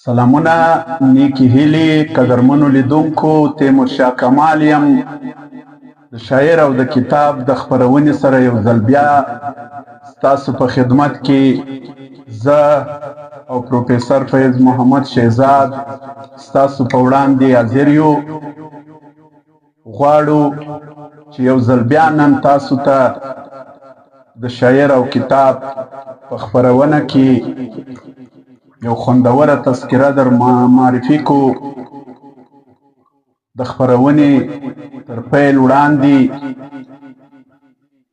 سلامونه نیکی هیلې قدرمنو لیدونکو تیمورشاه کمال یم د شاعر او د کتاب د خپرونې سره یو ځل بیا ستاسو په خدمت کې زه او پروفیسر فیض محمد شهزاد ستاسو په وړاندې حاضر یو غواړو چې یو ځل بیا نن تاسو ته د شاعر او کتاب په خپرونه کې یو خوندوره تذکره در معرفي کو د خپرونې تر پیل وړاندې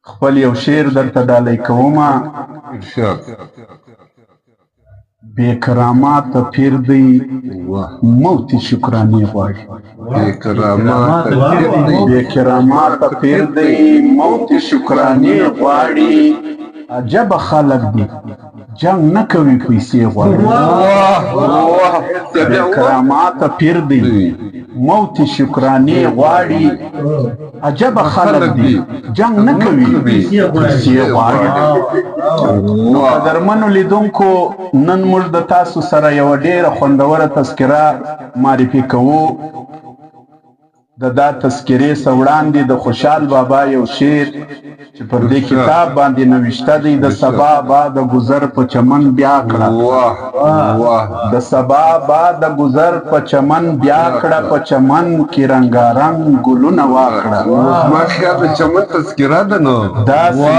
خپل یو شعر درته ډالۍ کومه بې کراماته پیر دی موت شکرانې غواړي بې کراماته پیر دی موت شکرانې غواړي عجبه خلک دي جنگ نه کوي پیسې غواړي بې کراماته پیر دی موت شکرانې غواړي عجبه خلک دي جنگ نه کوي پیسې غواړي نو قدرمنو لیدونکو نن موږ د تاسو سره یوه ډېره خوندوره تذکره معرفي کوو د دا تذکرې څه وړاندې د خوشحال بابا یو شعر چې پر دې کتاب باندې نوشته دی د سبا باد گذر په چمن بیا کړه د سبا باد گذر په چمن بیا کړه په چمن کې رنګارنګ ګلونه واکړه ما خیال د چمن تذکره ده نو داسې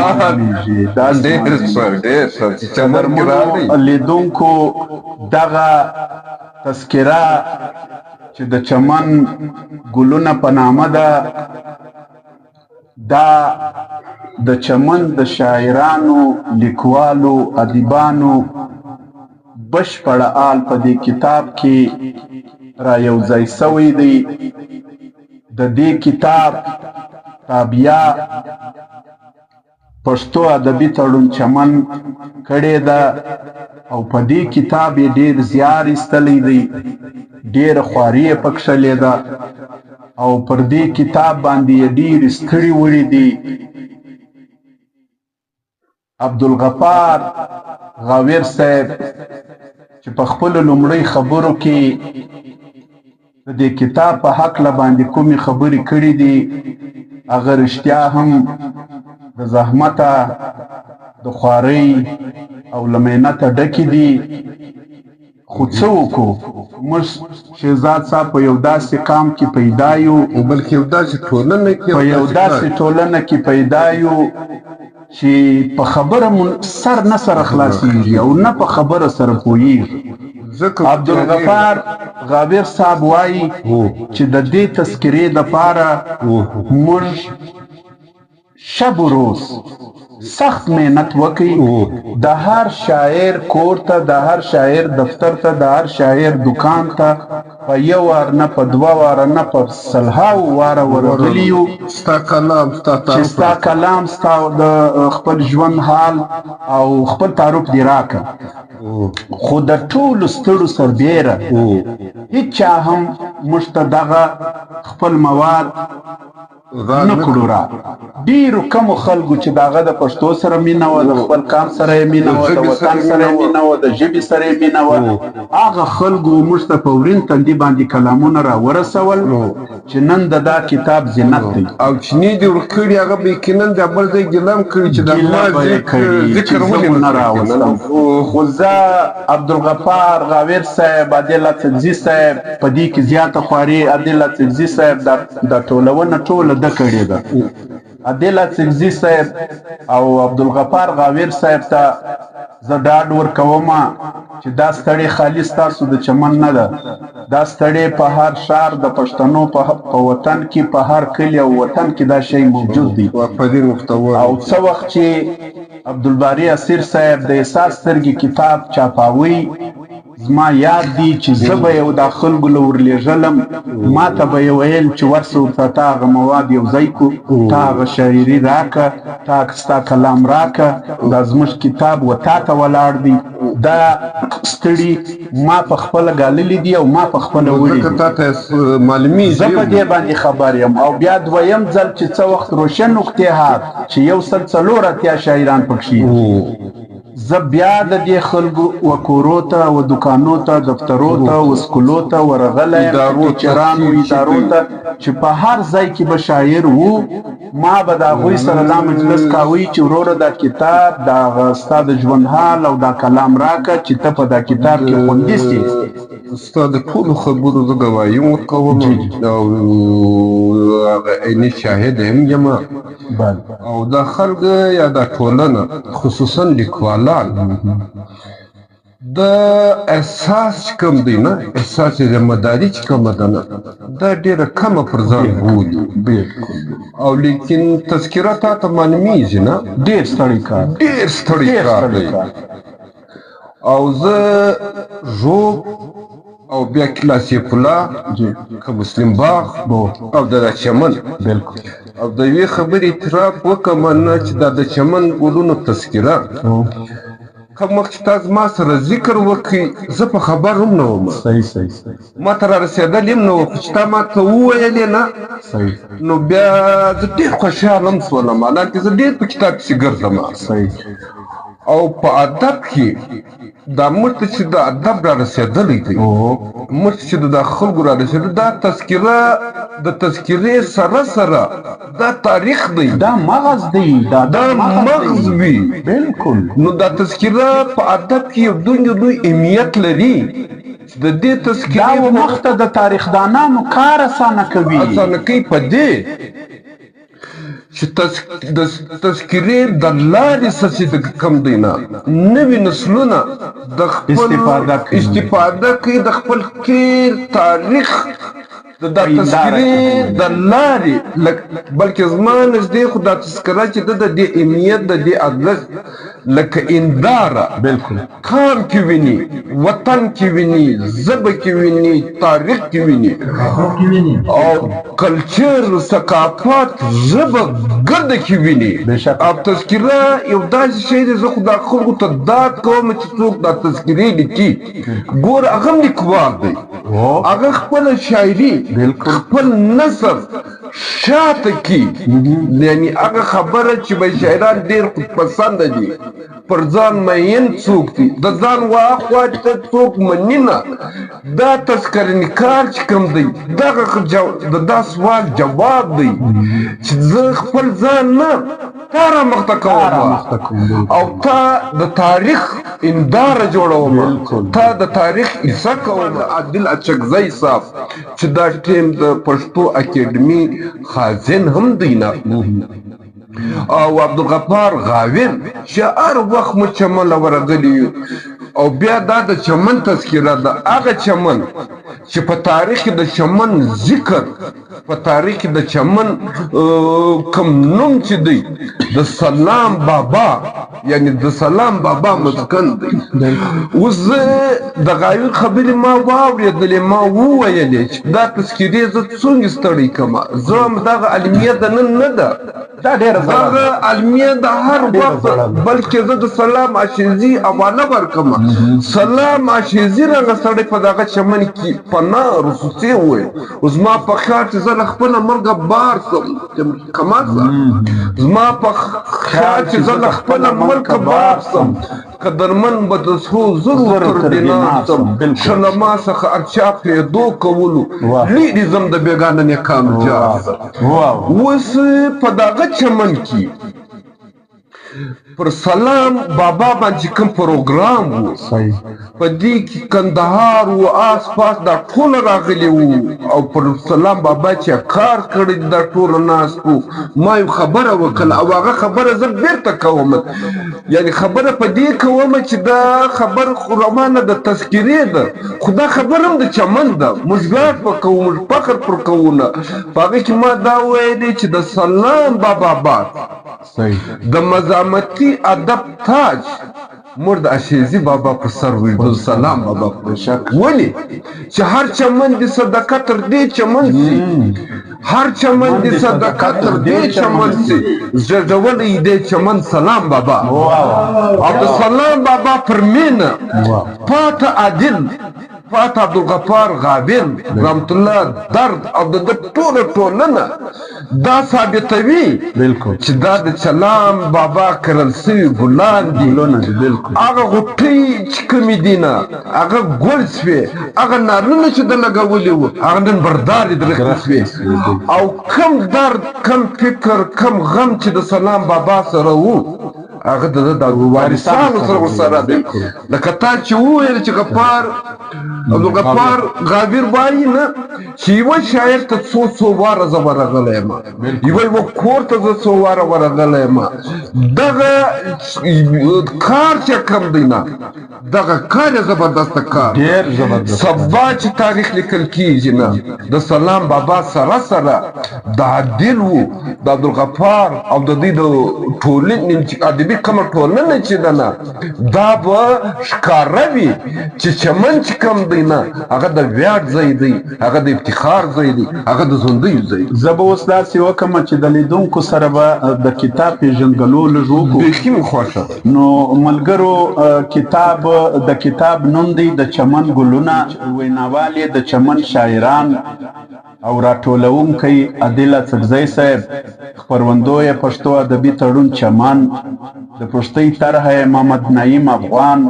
لیدونکو دغه تذکره چې د چمن ګلونه په نامه ده دا د چمن د شاعرانو لیکوالو ادیبانو بشپړه آل په دې کتاب کې را یو ځای سوی دی د دې کتاب تابعه پښتو ادبي تړون چمن کړې ده او په دې کتاب یې ډېر زیار ایستلی دی ډېره خواري یې پکښلې ده او پر دې کتاب باندې یې ډېرې ستړي وړي دي عبدالغفار غاویر صاحب چې په خپلو لومړۍ خبرو کې د دې کتاب په هکله باندې کومې خبرې کړي دي هغه رښتیا هم د زحمته د خوارۍ او له محنته ډکې دي خو څه وکړو موږ شهزاد صاحب په یو داسې قام کې پیدا یو بلکې یو داسې ټولنه کې په یو داسې ټولنه کې پیدا یو چې په خبره سر نه سره خلاصېږي او نه په خبره سره پوهېږي عبدالغفار غابر صاحب وایي چې د دې تذکرې دپاره موږ شب و روز سخت محنت وکړي د هر شاعر کور ته د هر شاعر دفتر ته د هر شاعر دکان ته په یو وار نه په دوه واره نه په سلهاو واره ورغلي یو چې ستا کلام ستا د خپل ژوند حال او خپل تعارف دې راکړه خو د ټولو ستړو سربیره هیچا هم موږ ته دغه خپل مواد نه کړو را ډېرو کمو خلکو چې د هغه د پښتو سره مینه وه د خپل قام سره یې مینه وه د وطن سره یې مینه وه د ژبې سره یې مینه وه هغه خلکو موږ ته په ورین تندي باندې کلامونه را ورسول چې نن د دا کتاب زینت دی او چې نه دې ورکړي هغه به یقیناً د بل ځای ګیله هم کړي چې د ذکر ولې نه راوستم خو زه عبدالغفار غاویر صاحب عادل اڅکزي صاحب په دې کې زیاته خواري عادل اڅکزي صاحب دا ټولونه ټوله ده کړې ده عادل اڅکزي صاحب او عبدالغفار غاویر صاحب ته زه ډاډ ورکوم چې دا ستړې خالي ستاسو د چمن نه ده دا ستړې په هر ښار د پښتنو په وطن کې په هر کلي او وطن کې دا شی موجود دی او څه وخت چې عبدالباري اسیر صاحب د احساس سترګې کتاب چاپاوی زما یاد دی چې زه به یو دا خلکو له ورلېږلم ما ته به یې ویل چې ورسه ورته تا هغه مواد یو ځای کړو تا هغه شاعري راکړه تا ستا کلام راکړه دا زموږ کتاب و تا ته ولاړ دی دا ستړي ما په خپله ګاللي دي او ما په خپله وړي دي زه په دې باندې خبر یم او بیا دویم ځل چې څه وخت روشن اکتحاد چې 140 شاعران پکښې زه بیا د دې خلکو و کورو ته و دکانو ته دفترو ته و سکولو ته ورغلی یم ټیچرانو ادارو ته چې په هر ځای کې به شاعر وو ما به د هغوی سره دا مجلس کاوی چې وروره دا کتاب دا ستا د ژوند حال او دا کلام راکړه چې ته په دا کتاب کې خوندي سې ستا د ټولو خبرو زه ګواهي ورکوم او هغه عیني شاهد هم یم او دا خلک یا دا ټولنه خصوصا لیکوالان د احساس چې کوم دی نه احساس ذمهداري چې کومه ده نه دا ډېره کمه پر ځان بولي او لیکن تذکره تا ته معلومیږي نه ډېر ستړی کار ډېر ستړی کار دی او زه ژوب او بیا کلاسیک الله که مسلم باغ او د چمن بالکل او د یوې خبرې اعتراف وکړم نه چې دا د چمن ګلونو تذکره کوم وخت چې تاسو ما سره ذکر وکړي زه په خبر هم نه وم صحیح ما ته را رسېدل هم نه وو خو چې تا ما ته وویلې نه نو بیا زه ډېر خوشحاله هم شولم حالانکې زه ډېر په کتاب پسې ګرځم او په ادب کې دا موږ ته چې د ادب را رسېدلی دی موږ چې د خلکو را رسېدلی دا تذکره د تذکرې سره دا تاریخ دی دا مغز دی دا مغز وي بالکل نو دا تذکره په ادب کې یو دوی اهمیت لري د دې تذکرې دا وخت د تاریخ دانانو کار اسانه کوي په دې چې تذکرې د لارې څه چې کوم دی نه نوي نسلونه د خپل استفاده کوي د خپل تیر تاریخ د تذکرې د لارې بلکې زما نږدې خو دا تذکره چې د دې اهمیت د دې ارزښت لکه انداره بالکل کام کې ویني وطن کې ویني ژبه کې ویني تاریخ کې ویني او کلچر ثقافت ژبه ګرده کې ویني او تذکره یو داسې شی دی زه خو دا خلکو ته داد کوم چې څوک دا تذکرې لیکي ګوره هغه هم لیکوال دی هغه خپله شاعري خپل نثر شاته کی یعنی هغه خبره چې به شاعران ډېر خودپسنده دي پر ځان مین څوک دي د ځان واخوا ته څوک مني نه دا تذکرنکار چې کوم دی دغه د دا سوال جواب دی چې زه خپل ځان نه تا رامخته کوم او تا د تاریخ انداره جوړوم تا د تاریخ کیسه کوم عادل اچکزی صاحب چې دا ټیم د پښتو اکیډمي خازن هم دی نه او عبدالغفار غاوین چې هر وخت مو چمن ورغلی او بیا دا د چمن تذکره ده هغه چمن چې په تاریخ د چمن ذکر په تاریخ د چمن کوم نوم چې دی د سلام بابا یعنی د سلام بابا مسکن دی اوس د غاوین خبرې ما واورېدلې ما وویلې چې دا تذکرې زه څنګه ستړی کړم زه هم دغه علمیه د نن نه ده دا ډېره دغه علمیه د هر وخت بلکې زه د سلام عاشقزي حواله ورکړم سلام عاشقزي راغه سړی په دغه چمن کې پناه رخصتي وویل اوس زما په خیال چې زه له خپله مرګه بار شم کمال زما په خیال چې زه له خپله مرګه بار شم قدرمن به د څو زرو تر دینار شم ښه له ما څخه هر چا پیدو کولو لیرې ځم د بېګانه نیکانو جار اوس په دغه چمن کې پر سلام بابا باندې کوم پروګرام و په دې کې کندهار و آس پاس دا ټول راغلي وو او پر سلام بابا چې کار کړی دا ټول ناس وو ما یو خبره وکړه او هغه خبره زه بیرته کوم یعنی خبره په دې کوم چې دا خبر خرمانه د تذکرې ده خدا خبرم د چمن ده مزګار په کوم فخر پر کوونه هغه کې ما دا ویلې چې د سلام بابا د مزامتي ادب تاج مرد عاشقزي بابا پر سر وي د سلام بابا پر شک ولې چې هر چمن د صدقه تر دې چمن سي هر چمن د صدقه تر دې چمن سي زړولې دې چمن سلام بابا او د سلام بابا پر مینه پات عادل وفات عبدالغفار غابر رحمت الله درد او د ټوله ټولنه دا ثابتوي چې دا د چلام بابا کرل سوي ګلان دي هغه غوټۍ چې کومې دي نه هغه ګل سوې هغه نارونه چې د لګولي وو هغه نن بردارې درخې سوې او کم درد کم فکر کم غم چې د سلام بابا سره وو هغه د وارثانو سره ورسره دی لکه تا چې وویل چې عبدالغفار غابر وایي نه چې یوه شاعر ته څو واره زه ورغلی یم یوه کور ته زه څو واره ورغلی یم دغه کار چې کم دی نه دغه کار یې زبردسته کار سبا چې تاریخ لیکل کېږي نه د سلام بابا سره سره د عادل وو د عبدالغفار او د دوی د ټولنې ادبي کومه ټولنه چې ده نه دا به ښکاره وي چې چمن چې کوم دی نه هغه د ویاړ ځای دی هغه د افتخار ځای دی هغه د ژوندیو ځای دی زه به اوس داسې وکړم چې د لیدونکو سره به د کتاب پېژندګلو لږ وکړو بیخي مې خوښه نو ملګرو د کتاب نوم دی د چمن ګلونه ویناوال یې د چمن شاعران او راټولونکی عادل اڅکزی صاحب خپروندوی پښتو ادبي تړون چمن د پښتۍ طرحه محمد نعیم افغان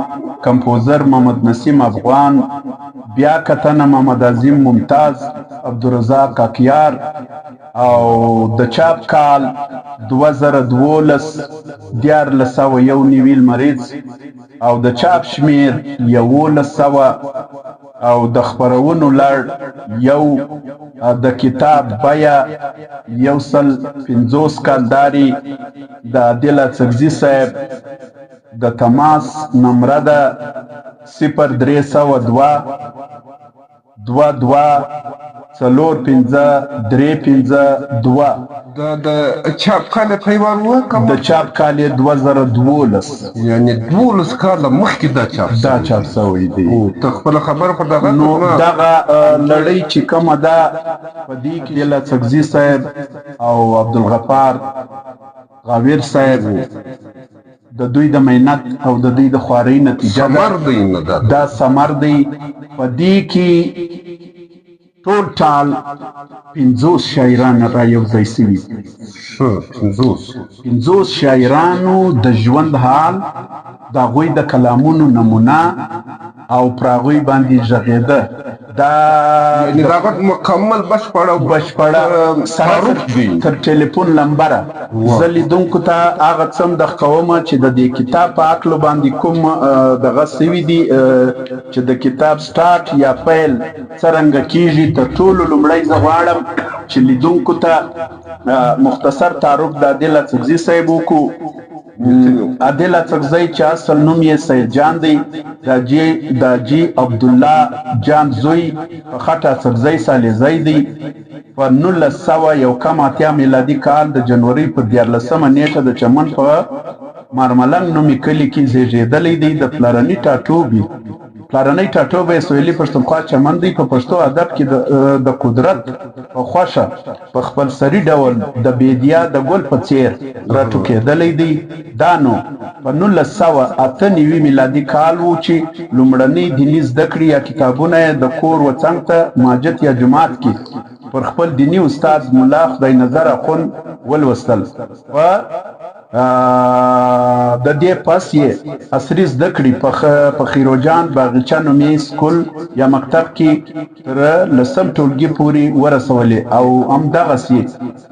کمپوزر محمد نسیم افغان بیا کتنه محمد عظیم ممتاز عبدالرزاق کاکیار او د چاپ کال 2012 1401 مریض او د چاپ شمیر 1100 او د خپرونو لړ یو د کتاب بیا 150 کالداري د عادل اڅکزي صاحب د تماس نمره ده 0302 22 4532 د چاپ کال پیوان وکم د چاپ کال 2012 یعنی 12 کال مخکې دا چاپ شوی دی ته خپل خبر په دغه نو دغه لړۍ چې کومه ده په دې کې عادل اڅکزي صاحب او عبدالغفار غابر صاحب د دوی د مهنت او د دوی د خوارۍ نتیجه ده دا ثمر دی په دې کې ټول ټال 50 شاعران را یو ځای سوي 50 شاعرانو د ژوند حال د هغوی د کلامونو نمونه او پر هغوی باندې غږېده دا یعنی دا مکمل بشپړه تر ټلیفون لمبره زه لیدونکو ته هغه څه مدښقومه چې د دې کتاب په هکلو باندې کوم دغه سوي دي چې د کتاب سټارټ یا پیل څرنګه کیږي تر ټولو لومړی زه غواړم چې لیدونکو ته مختصر تعارف د عادل اڅکزي صاحب وکړو عادل اڅکزی چې اصل نوم یې سید جان دی د جی عبدالله جان زوی په خټه اڅکزی سالیزی دی په 1981 میلادي کال د جنوري په 14 نیټه د چمن په مارملنګ نومي کلي کې زیږېدلی دی د پلرني ټاټوبي پلرنی ټاټوبی سویلي پښتونخوا چمن دی په پښتو ادب کې د قدرت په خوښه په خپل سري ډول د بیدیا د ګل په څیر راټوکېدلی دی دا نو په 1998 میلادي کال و چې لومړنۍ دیني زده کړې یا کتابونه یې د کور و څنګ ته مسجد یا جومات کې پر خپل دیني استاد ملا خدای نظر اخوند ولوستل د دې پس یې عصري زده کړې په خیروجان باغچه نومي سکول یا مکتب کې تر 10 ټولګي پورې ورسولې او همدغسې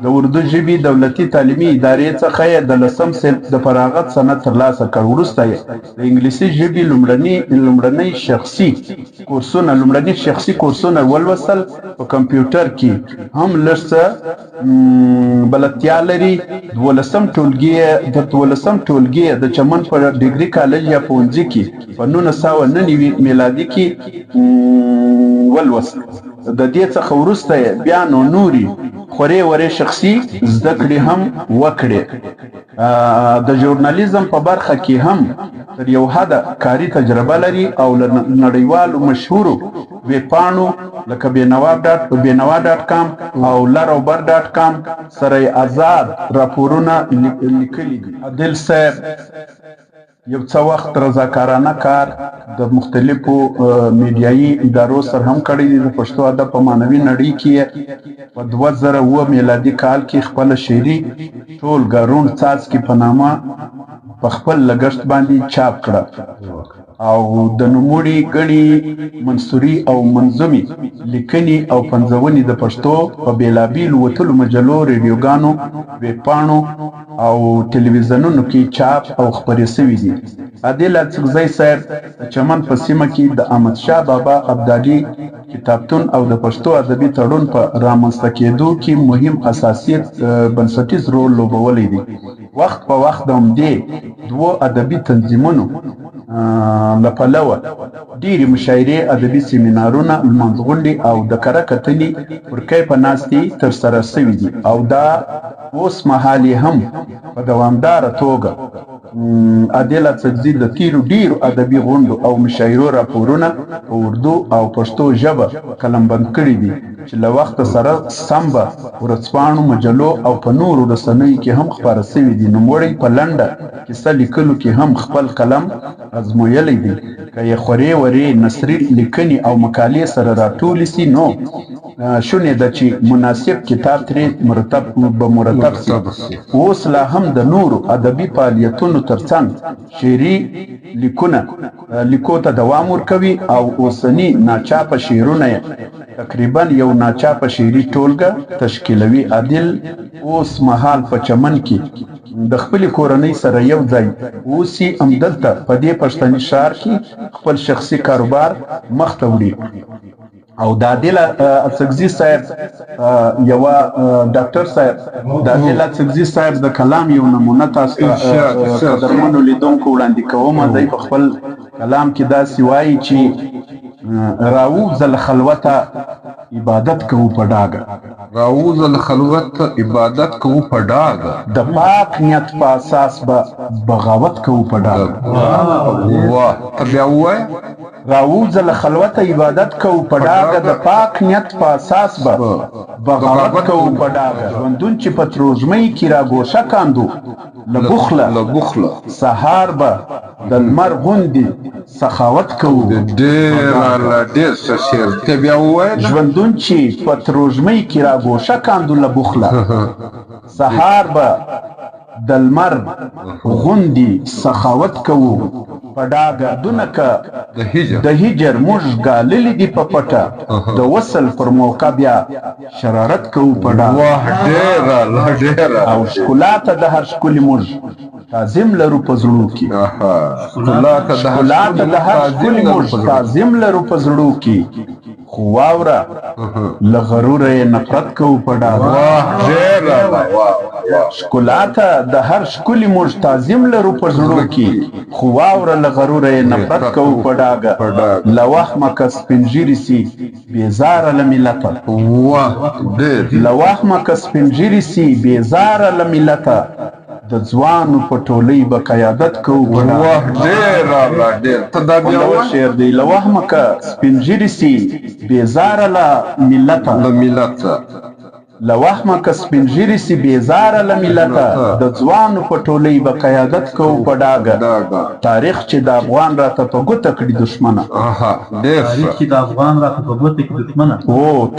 د اردو ژبې دولتي تعلیمي ادارې څخه یې د 10 صنف د فراغت سند ترلاسه کړ وروسته یې د انګلیسي ژبې لومړني شخصي کورسونه ولوستل په کمپیوټر کې هم لږ څه بلدتیا لري 12 ټولګي د چمن په ډیګري کالج یا پوهنځي کې په 1999 میلادي کې ولوست د دې څخه وروسته بیا نو نوري خوري ورې شخصي زده کړې هم وکړې د ژورنالیزم په برخه کې هم تر یو حده کاري تجربه لري او نړیوالو مشهورو ویبپاڼو لکه بینوا.com او larobar.com سره آزاد راپورونه لیکلي دي عادل صاحب یو څه وخت رضاکارانه کار د مختلفو میډیایي ادارو سره هم کړی دی. د پښتو ادب په معنوي نړۍ کې په 2007 میلادي کال کې خپل شعري ټولګه روڼ څاڅکي په نامه په خپل لګښت باندې چاپ کړه او د نوموړي ګڼې منثوري او منظومي لیکنې او پنځونې د پښتو په بېلابېلو وتلو مجلو، ریډیوګانو، ویبپاڼو او ټلویزیونونو کې چاپ او خپرې شوي دي. عادل اڅکزی صاحب د چمن په سیمه کې د احمدشاه بابا ابدالي کتابتون او د پښتو ادبي تړون په رامنځته کېدو کې مهم اساسي بنسټیز رول لوبولی دی. وخت په وخت د همدې دوو ادبي تنظیمونو له پلوه ډېرې مشاعرې، ادبي سیمینارونه، لمانځغونډې او د کره کتنې پرکۍ په ناستې ترسره شوي دي او دا اوس مهال یې هم په دوامداره توګه عادل اڅکزي د تیرو ډېرو ادبي غونډو او مشاعرو راپورونه په اردو او پښتو ژبه قلمبند کړي دي چې له وخته سره سم به ورځپاڼو، مجلو او په نورو رسنیو کې هم خپاره شوي دي. نوموړی په لنډه کیسه لیکلو کې هم خپل قلم ازمویلی دی. که یې خورې ورې نثري لیکنې او مقالې سره راټولې سي نو شونې ده چې مناسب کتاب ترې مرتب سي. اوس لا هم د نورو ادبي فعالیتونو ترڅنګ شعري لیکو ته دوام ورکوي او اوسني ناچاپه شعرونه یې تقریبا یو ناچاپه شعري ټولګه تشکیلوي. عادل اوس مهال په چمن کې د خپلې کورنۍ سره یو ځای اوسي، همدلته په دې پښتني ښار کې خپل شخصي کاروبار مخ ته وړي او د عادل اڅکزي صاحب ډاکټر صاحب د عادل اڅکزي صاحب د کلام یو نمونه تاسو ته قدرمنو لیدونکو وړاندې کوم. دی په خپل کلام کې داسې وایي چې راووځه له خلوته عبادت کوو په ډاګه، راووځه له خلوته عبادت کوو په ډاګه، د پاک نیت په اساس به بغاوت کوو په ډاګه. واه ته بیا ووایه راووځه له خلوته عبادت کوو په ډاګه، د پاک نیت په اساس به بغاوت کوو په ډاګه. ژوندون چې په تروږمۍ کې راګوشه کاندو له بخله، سهار به د لمر غوندې سخاوت کوو. ډېر ښه شعر ته بیا ووایه. ژوندون چې په تروږمۍ کې راګوشه کاندو له بخله، سهار به د لمر غوندې سخاوت کوو په ډاګه. دونه که د هجر موږ ګاللي دي په پټه، د وصل پر موقع بیا شرارت کوو په ډاګه. او ښکلا ته د هر ښکلي موږ تعظیم لرو په زړو کې، ښکلا ته د هر ښکلي موږ تعظیم لرو په زړو کې، خو واوره له غروره یې نفرت کوو په ډاګه. ښکلا ته د هر ښکلي موږ تعظیم لرو په زړو کې، خو واوره له غروره یې نفرت کوو په ډاګه. له وهمه که سپین ږیري سي بېزاره له ملته، له وهمه که سپین ږیري سي بېزاره له ملته، د ځوانو په ټولۍ به قیادت کوو په ډاګه. شعر دی. له وهمه که سپین ږیري سي بېزاره له ملته، له وهمه که سپین ږیري سي بېزاره له ملته، د ځوانو په ټولۍ به قیادت کوو په ډاګه. تاریخ چې د افغان راته په ګوته کړي دښمنه،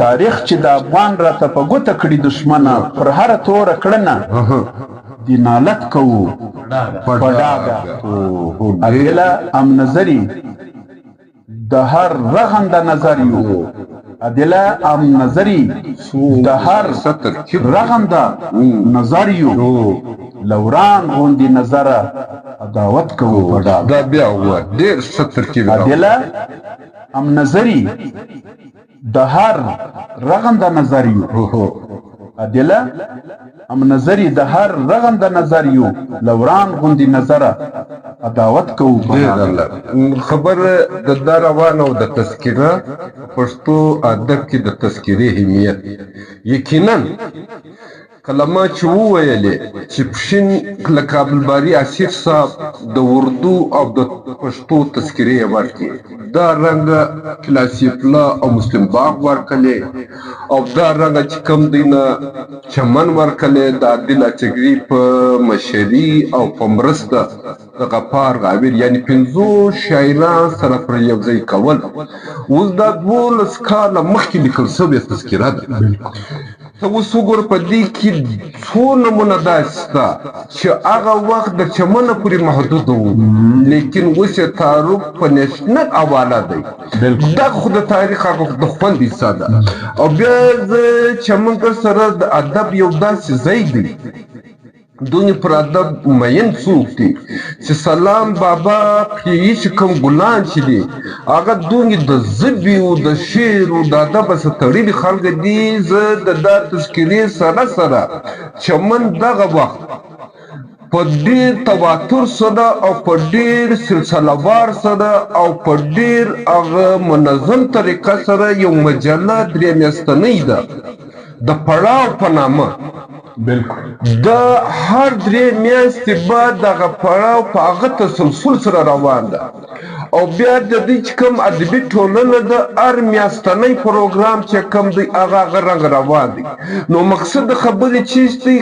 تاریخ چې د افغان راته په ګوته کړي دښمنه، پر هره توره کړنه دی نالت کوو په ډاګه. عادل ام نظري د هر رغنده نظر یو، عادل ام نظري د هر رغنده نظر یو، لوران غوندې نظره عداوت کوو په ډاګه. دا بیا ووایه، ډېر ښه ترکیب. عادل ام نظري د هر رغنده نظر یو، عادل ام نظري د هر رغنده نظر یو، لوران غوندې نظره عداوت کوو. خبره د دا روانه او د تذکره پښتو ادب کې د تذکرې اهمیت یقینا کلمه چې وویلې چې پښین لکه عبدالباري اسیر صاحب د اردو او د پښتو تذکرې ورکړي، دا رنګه کلاسیفلا او مسلم باغ ورکړي، او دا رنګه چې کوم دی نه چمن ورکړي، د عادل اڅکزي په مشري او په مرسته د غفار غابر یعنی 50 شاعران سره پر یو ځای کول اوس دا 12 کاله مخکې لیکل شوې تذکره ده ته اوس وګوره په دې کې څو نمونه داسې شته چې هغه وخت د چمنه پورې محدود و لیکن اوس یې تعارف په نیشنل حواله دی دا خو د تاریخ هغه د خوند کیسه ده او بیا زه چمن سره د ادب یو داسې ځای دی دونی پر ادب مین څوک دي چې سلام بابا پیش کوم ګلان چې دي هغه دونی د ژبې او د شعر او د ادب سره تړلي خلک دي زه د دا تذکرې سره سره چمن دغه وخت په ډېر تواتر سره او په ډېر سلسلهوار سره او په ډېر هغه منظم طریقه سره یو مجله 3 میاشتنۍ ده د پړاو په نامه بالکل د هر 3 میاشتې بعد دغه پړاو په هغه تسلسل سره روان ده او بیا د دې چې کوم ادبي ټولنه د هر میاشتنۍ پروګرام چې کوم دی هغه رنګ روان دی نو مقصد خبرې چیست دی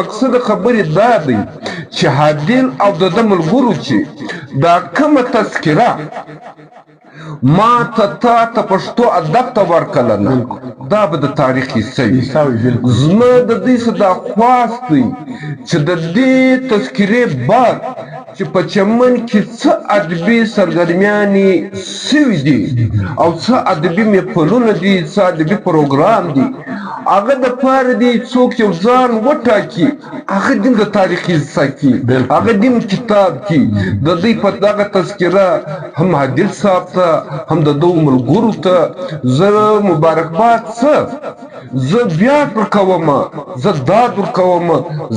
مقصد خبرې دا دی چې عادل او د ملګرو چې دا کومه تذکره ما ته پښتو ادب ته ورکړل نه دا به د تاریخ حصه وي زما د دې څه دا خواست دی چې د دې تذکرې بعد چې په چمن کې څه ادبي سرګرمیانې سوي دي او څه ادبي محفلونه دي څه ادبي پروګرام دي هغه د پاره دی څوک یو ځان وټاکي هغه دین د تاریخي حصه کې هغه دین کتاب کې د دې په دغه تذکره هم عادل صاحب ته هم د دوه ملګرو ته زه مبارکباد څه زه بیا ورکوم زه داد ورکوم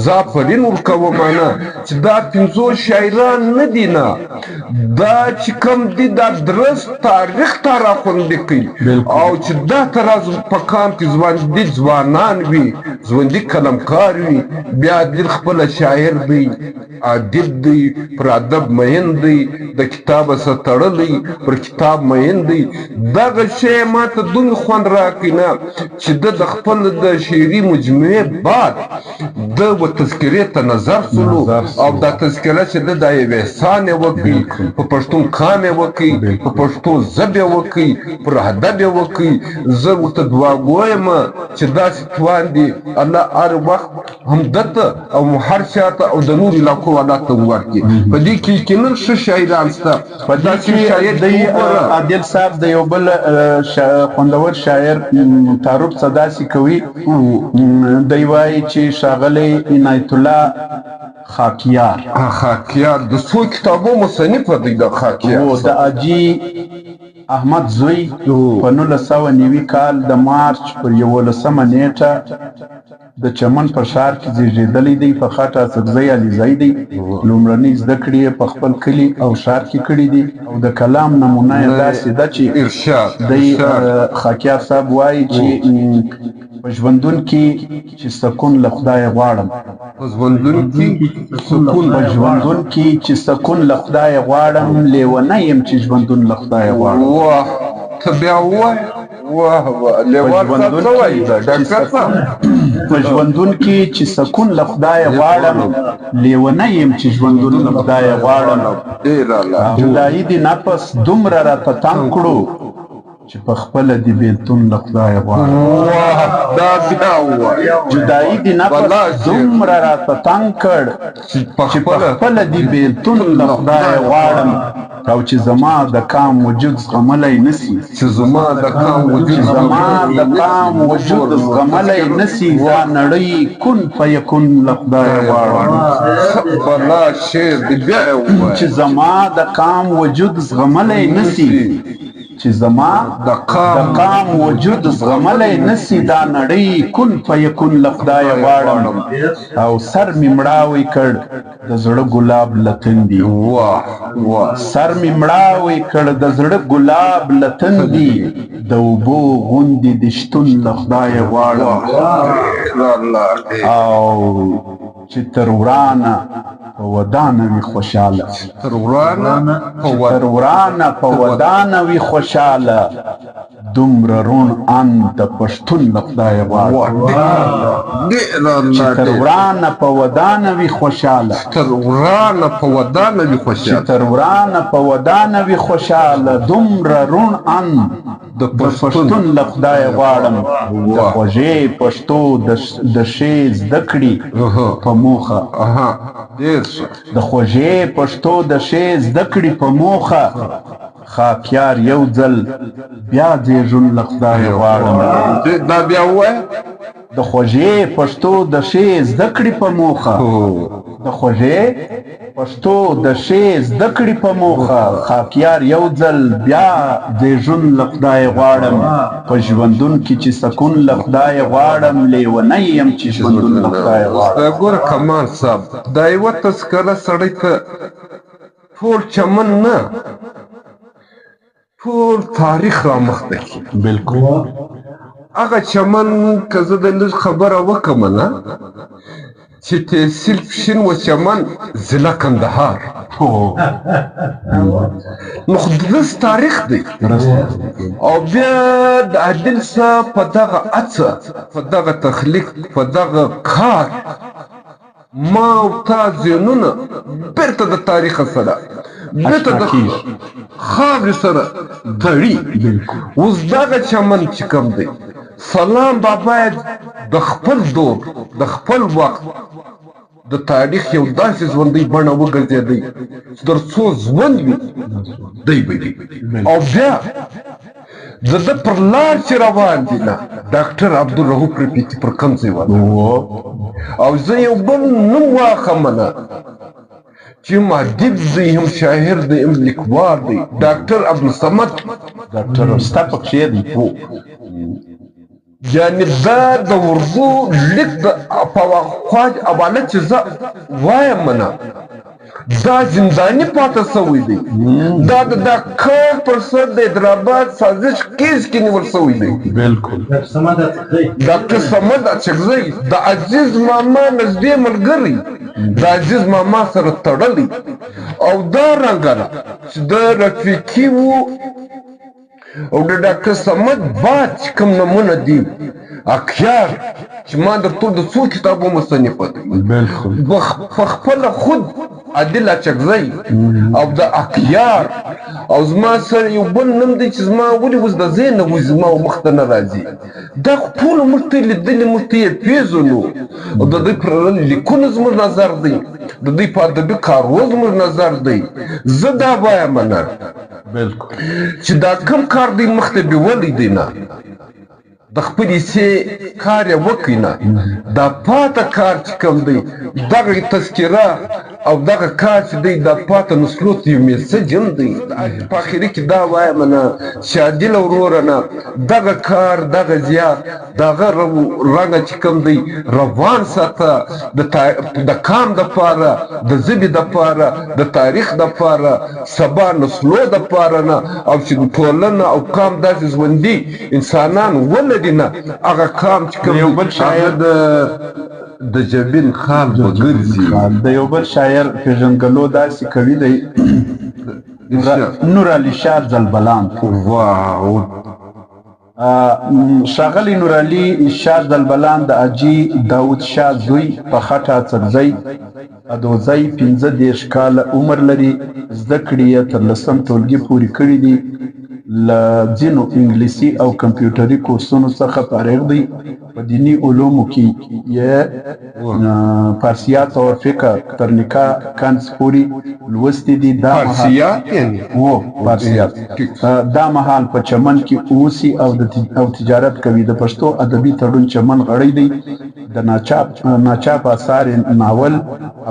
زه پرین ورکوم نه چې دا 500 شاعران نه دي نه دا چې کوم دي دا درست تاریخ ته راخوندې کوي او چې دا تراز په کام کې ځوانان وي ژوندي قلمکار وي بیا دل خپل شاعر دی ادب دی پر ادب مین دی د کتاب سره تړلی پر کتاب مین دی دغه شی ماته دومره خوند راکوي نه چې د خپل د شعري مجموعې بعد د تذکرې ته نظر سلو او دا تذکره چې د یو احسان یې وکړي په پښتون کام یې وکړي په پښتو ژبه یې وکړي پر ادب یې وکړي زه ورته دعا کوم چې داسې توان دي الله هر وخت همدته او هر چاته او د نور علاقو حالات ته ورکړي په دې کې کینن ښه شاعران شته په داسې شاعر دی عادل صاحب د یو بل خوندور شاعر تعارف صداسي کوي دی وایي چې ښاغلی عنایت الله خاکیار د څو کتابو مصنف دی د خاکیار د اجي احمد زوی په 1990 کال د مارچ پر 11 نیټه د چمن په ښار کې زیږېدلی دی په خاطر سبزی علیزی دی لومړنۍ زده کړې په خپل کلي او ښار کې کړې دي او د کلام نمونه یې داسې ده چې ارشاد دی خاکیار صاحب وایي چې په ژوندون کې چې سکون له خدایه غواړم په ژوندون کې چې سکون له خدایه غواړم لیونی یم چې ژوندون له خدایه غواړم واه ته بیا ووایه واه لیوان صاحب څه وایي ډاکټر صاحب په ژوندون کې چې سکون له خدایه غواړم لیونی یم چې ژوندون له خدایه غواړم جدایي دې نفس دومره راته تنګ کړو چې په خپله دې بېلتون له خدایه غواړم جدایي دې نفس دومره راته تنګ کړ چې په خپله دې بېلتون له خدایه غواړم او چې زما د کام وجود زغملی نسي زما د کام وجود زغملی نسي دا نړۍ کن فیکن له خدایه غواړم چې زما د کام وجود زغملی نسي چې زما د قام وجود زغملی نسي دا نړۍ کن فیکن له خدایه غواړم او سر مې مړاوی کړ د زړه ګلاب له تندي سر مې مړاوی کړ د زړه ګلاب له تندي د اوبو غوندې د شتون له خدایه غواړم او چې تر ورانه په ودانه وي خوشاله تر ورانه په ودانه وي خوشاله دومره روڼ اند د پښتون له خدایه غواړم چې تر ورانه په ودانه وي خوشحاله تر ورانه په ودانه وي خوشحاله چې تر ورانه په ودانه وي خوشحاله دومره روڼ اند د پښتون له خدایه غواړم د خوږې پښتو د ښې زده کړې په موخه د خوږې پښتو د ښې زده کړې په موخه خاکیار یو ځل بیا زیږون له خدایه غواړم دا بیا ووایه د خوږې پښتو د ښې زده کړې په موخه د خوږې پښتو د ښې زده کړې په موخه خاکیار یو ځل بیا زیږون له خدایه غواړم په ژوندون کې چې سکون له خدایه غواړم لیونی یم چې ژوندون له خدایه غواړم ګوره کمال صاحب دا یوه تذکره سړی ته ټول چمن نه ټول تاریخ رامخته کړي بالکل هغه چمن که زه د لږ خبره وکړم نه چې تحصیل پښین و چمن ضلع کندهار نو خو درست تاریخ دی او بیا د عادل صاحب په دغه هڅه په دغه تخلیق په دغه کار ما او تا ذهنونه بیرته د تاریخ سره بیرته د خاورې سره تړي اوس دغه چمن چې کوم دی سلام بابا د خپل دور د خپل وخت د تاریخ یو داسې ژوندۍ بڼه وګرځېدی چې تر څو ژوند وي دی به وي او بیا د ده پر لار چې روان دي نه ډاکټر عبدالرؤف رفیقي پر کوم ځای او زه یو بل نوم واخلم نه چې هم ادیب دی هم شاعر دی هم لیکوال دی ډاکټر عبدالصمد ډاکټر ستا پکښې دی یعنې دا د اردو لیک د په خواج حواله چې زه وایم نه دا زنداني پاته سوی دی دا د دا کار پر سر د حیدرآباد سازش کیس کې نیول سوی دی بالکل ډاکټر صمد اڅکزی د عزیز ماما نږدې ملګری د عزیز ماما سره تړلی او دا رنګه چې د رفیقي و او د ډاکټر صمد بعد چې کوم نمونه دي اکیار چې ما درته د څو کتابو مصنف دی په خپله خود عادل اڅکزی او د اکیار او زما سره یو بل نوم دی چې زما ولې اوس د ذهن نه وځي زما مخ ته نه راځي دا خو ټولو موږ ته یې لیدلي موږ ته یې پېژنو او د دوی پر لیکونو زموږ نظر دی د دوی په ادبي کارو زموږ نظر دی زه دا وایم نه چې دا کم کار دی مخته بیولی دی نه د خپلې سې کار یې وکړي نه دا پاته کار چې کوم دی دغه تذکره او دغه کار چې دی دا پاته نسلو ته یو میسج هم دی په اخري کې دا وایم نه چې عادل وروره نه دغه کار دغه زیات دغه رنګه چې کوم دی روان ساته د قام دپاره د ژبې دپاره د تاریخ دپاره سبا نسلو دپاره نه او چې ټولنه او قام داسې ژوندي انسانان ولري نه هغه قام چې کوم یو بل شاعر د جبین خال به ګرځي د یو بل شاعر پېژندګلو داسې کوي دی نور علي شاه زلبلان واو ښاغلی نور علي شاه زلبلان د حاجي داود شاه زوی په خټه څرځی ادوزی 15 کاله عمر لري زده کړې یې تر 10 ټولګي پورې کړي دي له ځینو انګلیسي او کمپیوټري کورسونو څخه فارغ دی په دیني علومو کې یې فارسیات او فقه تر نکاح کنس پورې لوستي دي فارسیات یعنې فارسیات دا مهال په چمن کې اوسي او تجارت کوي د پښتو ادبي تړون چمن غړی دی د ناچاپ آثار ناول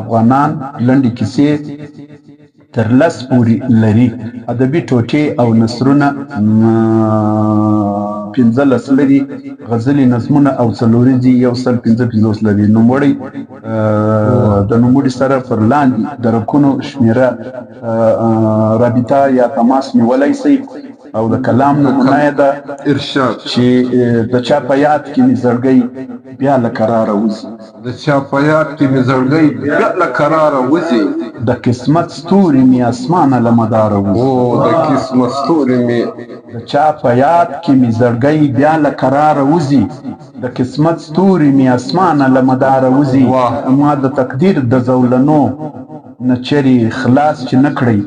افغانان لنډې کیسې تر 10 پورې لري ادبي ټوټې او نثرونه 15 لري غزلي نظمونه او څلوريزي 155 لري نوموړی د نوموړي سره پر لاندې د رکونو شمیره رابطه یا تماس نیولی شي او د کلام نمونه ده ارشاد چې د چا په یاد کې مې زړګی بیا له قراره وځي د چا په یاد کې مې زړګی بیا له قراره وځي د قسمت ستوري مې اسمانه له مداره وځي د قسمت ستوري مې د چا په یاد کې مې زړګی بیا له قراره وځي د قسمت ستوري مې اسمانه له مداره وځي ما د تقدیر د زولنو نه چرې خلاص چې نه کړئ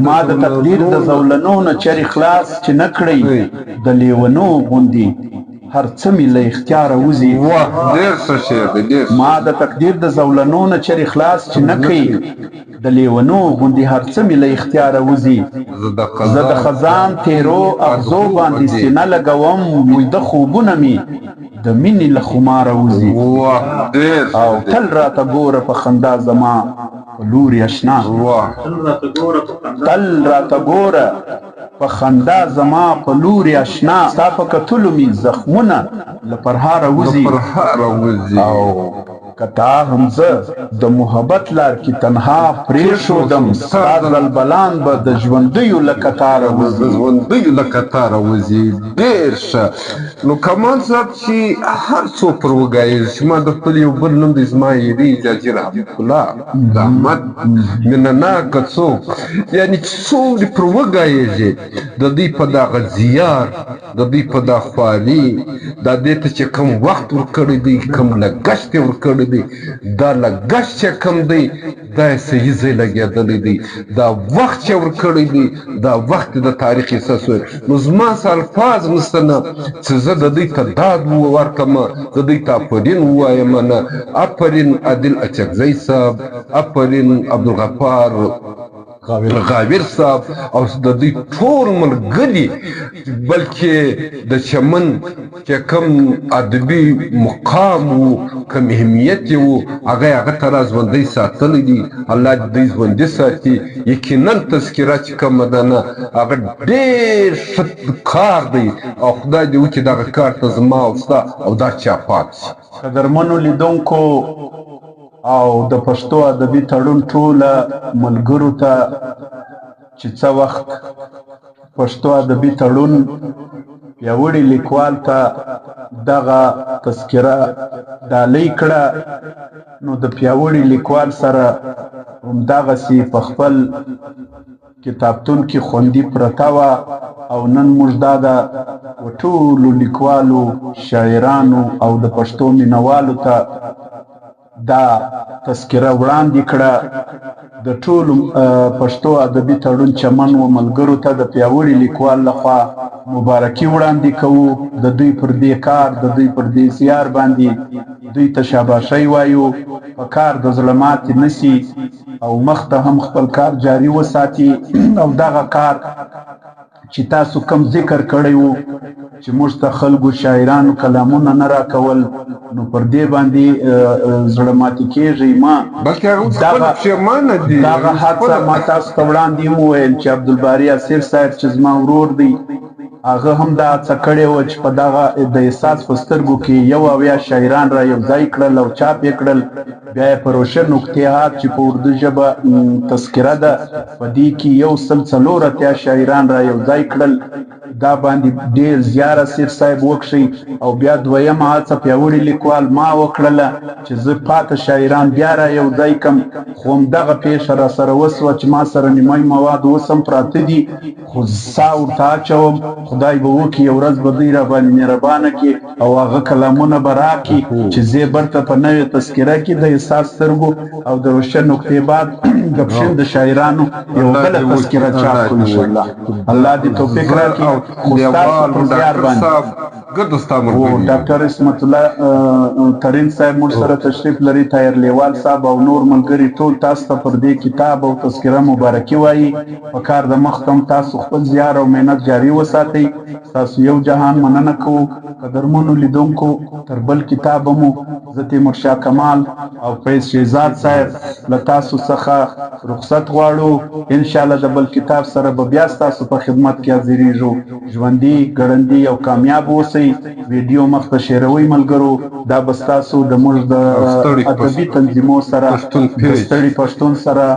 ما د تقدیر د زولنو نه چرې خلاص چې نه کړئ د لیونو غوندې هر څه مې له اختیاره وځي ما د تقدیر د زولنو نه چرې خلاص چې نه کړئ د لیونو غوندې هر څه مې له اختیاره وځي زه د خزان تیرو اغزو باندې سینه لګوم ویده خوبونه مې د مینې له خماره وځي او تل راته ګوره په خندا زما په لوري اشنا تل راته ګوره په خندا زما په لوري اشنا ستا په کتلو مې زخمونه له پرهاره وځي او که تا هم زه د محبت لار کې تنها پرېښودم ستا زلبلان به د ژوندیو له کتاره وځي ډېر ښه نو کمال صاحب چې هر څوک پر وګایي چې ما د خپل یو بل نوم دی زما یېرې جاجي رحمت الله د احمد مینه ناکه څوک یعنې چې څوک دې پر وګایېږي د دوی په دغه زیار د دوی په دا خواري دا دې ته چې کوم وخت ورکړی دی کوم لګښت یې ورکړی دی دا لګښت چې کوم دی دا یې صحیح ځای لګېدلی دی دا وخت چې ورکړی دی دا وخت د تاریخ احساس وی نو زما څه الفاظ نشته نه چې زه د دوی ته داد ورکړمه د دوی ته افرین ووایم نه افرین عادل اچکزی صاحب افرین عبدالغفار غابر صاحب او د دوی ټول ملګري بلکې د چمن چې کوم ادبي مقام و کوم اهمیت یې و هغه ته را ژوندی ساتلی دي الله دې دوی ژوندي ساتي یقینا تذکره چې کومه ده نه هغه ډېر ښه کار دی او خدای دې وکړي دغه کار ته زما او ستا او دا چاپات شي قدرمنو لیدونکو او د پښتو ادبي تړون ټوله ملګرو ته چې څه وخت پښتو ادبي تړون پیاوړي لیکوال ته دغه تذکره ډالۍ کړه نو د پیاوړي لیکوال سره همدغسې په خپل کتابتون کې خوندي پرته وه او نن موږ دا د ټولو لیکوالو شاعرانو او د پښتو مینوالو ته دا تذکره وړاندې کړه د ټولو پښتو ادبي تړون چمن و ملګرو ته د پیاوړي لیکوال لخوا مبارکي وړاندې کوو د دوی پر دې کار د دوی پر دې زیار باندې دوی ته شاباشۍ وایو په کار د زړه ماتې نسي او مخته هم خپل کار جاري وساتي او دغه کار چې تاسو کم ذکر کړی وو چې موږ ته خلکو شاعرانو کلامونه نه راکول نو پر دې باندې زړه ماتې کېږي ما دغه حادثه ما تاسو ته وړاندې وویل چې عبدالباري اسیر صاحب چې زما ورور دی هغه هم دا هڅه کړې وه چې په دغه د احساس په سترګو کې 81 شاعران را یو ځای کړل او چاپ یې کړل بیا یې په روشن نقطهات چې په اردو ژبه تذکره ده په دې کې 140 شاعران را یو ځای کړل دا باندې ډېر زیار اسیر صاحب وکړئ او بیا دویمه هڅه پیاوړي لیکوال ما وکړله چې زه پاته شاعران بیا را یو ځای کړم خو همدغه پیښه را سره وسوه چې ما سره نیمایي مواد اوس هم پراته دي خو ساه ورته اچوم خدای به وکړي یو ورځ به دوی را باندې مهربانه کړي او هغه کلامونه به راکړي چې زه برته په نوې تذکره کې د احساس سترګو او د روشن نقطې بعد ګپشن د شاعرانو یو بله تذکره چاپ کړو انشاءالله الله دې توفیق راکړي خو ستاسو پر زیار باندې ډاکټر اسمت الله ترین صاحب موږ سره تشریف لري طاهر لیوال صاحب او نور ملګري ټول تاسو ته پر دې کتاب او تذکره مبارکي وایي په کار د مخ ته تاسو خپل زیار او مهنت جاري وساتئ تاسو یو جهان مننه کوو قدرمنو لیدونکو تر بل کتاب مو زه تیمورشاه کمال او فیض شهزاد صاحب له تاسو څخه رخصت غواړو انشاءالله د بل کتاب سره به بیا ستاسو په خدمت کې حاضرېږو ژوندي ګړندي او کامیاب اوسئ ویډیو مخ ته شیروئ ملګرو دا به ستاسو د موږ د ادبي تنظیمو سره د ستړي پښتون سره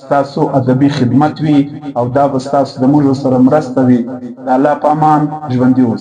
ستاسو ادبي خدمت وي او دا به ستاسو د موږ سره مرسته وي د الله په امان ژوندي اوسئ